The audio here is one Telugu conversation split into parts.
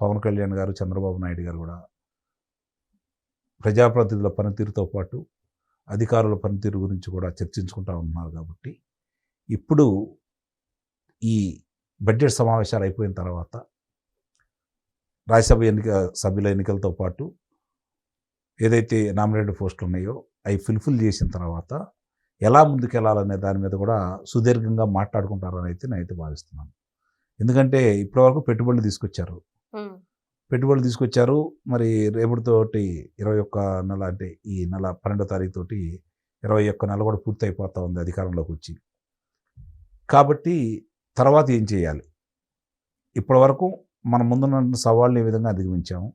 పవన్ కళ్యాణ్ గారు, చంద్రబాబు నాయుడు గారు కూడా ప్రజాప్రతినిధుల పనితీరుతో పాటు అధికారుల పనితీరు గురించి కూడా చర్చించుకుంటూ ఉన్నారు. కాబట్టి ఇప్పుడు ఈ బడ్జెట్ సమావేశాలు అయిపోయిన తర్వాత రాజ్యసభ సభ్యుల ఎన్నికలతో పాటు ఏదైతే నామినేటెడ్ పోస్టులు ఉన్నాయో అవి ఫుల్ఫిల్ చేసిన తర్వాత ఎలా ముందుకెళ్లాలనే దాని మీద కూడా సుదీర్ఘంగా మాట్లాడుకుంటారని అయితే నేనైతే భావిస్తున్నాను. ఎందుకంటే ఇప్పటివరకు పెట్టుబడులు తీసుకొచ్చారు. మరి రేపటితోటి 21 నెల, అంటే ఈ నెల 12వ తారీఖు తోటి 21 నెల కూడా పూర్తి అయిపోతూ ఉంది అధికారంలోకి వచ్చి. కాబట్టి తర్వాత ఏం చేయాలి? ఇప్పటి వరకు మన ముందున్న సవాళ్ళని ఏ విధంగా అధిగమించాము,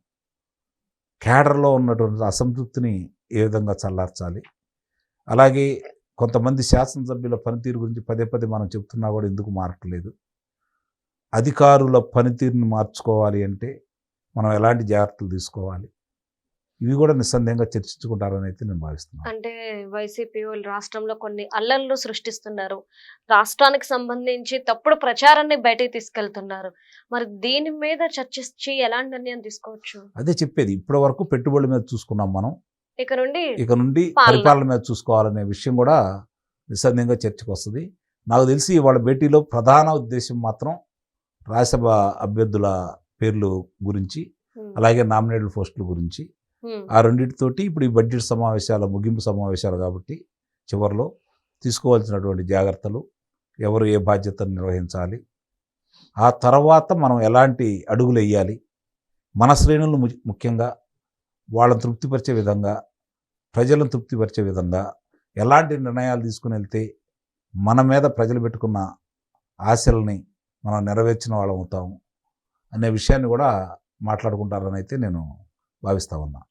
క్యాడర్లో ఉన్నటువంటి అసంతృప్తిని ఏ విధంగా చల్లార్చాలి, అలాగే కొంతమంది శాసనసభ్యుల పనితీరు గురించి పదే పదే మనం చెప్తున్నా కూడా ఎందుకు మారట్లేదు, అధికారుల పనితీరుని మార్చుకోవాలి అంటే మనం ఎలాంటి జాగ్రత్తలు తీసుకోవాలి, ఇవి కూడా నిస్సందేహంగా చర్చించుకుంటారని అయితే నేను భావిస్తున్నాను. అంటే వైసీపీ వాళ్ళు రాష్ట్రంలో కొన్ని అల్లర్లు సృష్టిస్తున్నారు, రాష్ట్రానికి సంబంధించి తప్పుడు ప్రచారాన్ని బయటికి తీసుకెళ్తున్నారు. మరి దీని మీద చర్చించి ఎలాంటి నిర్ణయం తీసుకోవచ్చు? అదే చెప్పేది, ఇప్పటి వరకు పెట్టుబడుల మీద చూసుకున్నాం మనం, ఇక నుండి పరిపాలన మీద చూసుకోవాలనే విషయం కూడా నిస్సందేహంగా చర్చకు వస్తుంది. నాకు తెలిసి వాళ్ళ భేటీలో ప్రధాన ఉద్దేశం మాత్రం రాజ్యసభ అభ్యర్థుల పేర్లు గురించి, అలాగే నామినేటెడ్ పోస్టుల గురించి, ఆ రెండింటితోటి ఇప్పుడు ఈ బడ్జెట్ సమావేశాల ముగింపు సమావేశాలు కాబట్టి చివరిలో తీసుకోవాల్సినటువంటి జాగ్రత్తలు, ఎవరు ఏ బాధ్యతను నిర్వహించాలి, ఆ తర్వాత మనం ఎలాంటి అడుగులు వేయాలి, మన శ్రేణులను ముఖ్యంగా వాళ్ళని తృప్తిపరిచే విధంగా, ప్రజలను తృప్తిపరిచే విధంగా ఎలాంటి నిర్ణయాలు తీసుకుని వెళ్తే మన మీద ప్రజలు పెట్టుకున్న ఆశల్ని మనం నెరవేర్చిన వాళ్ళం అవుతాము అనే విషయాన్ని కూడా మాట్లాడుకుంటారని అయితే నేను భావిస్తా ఉన్నా.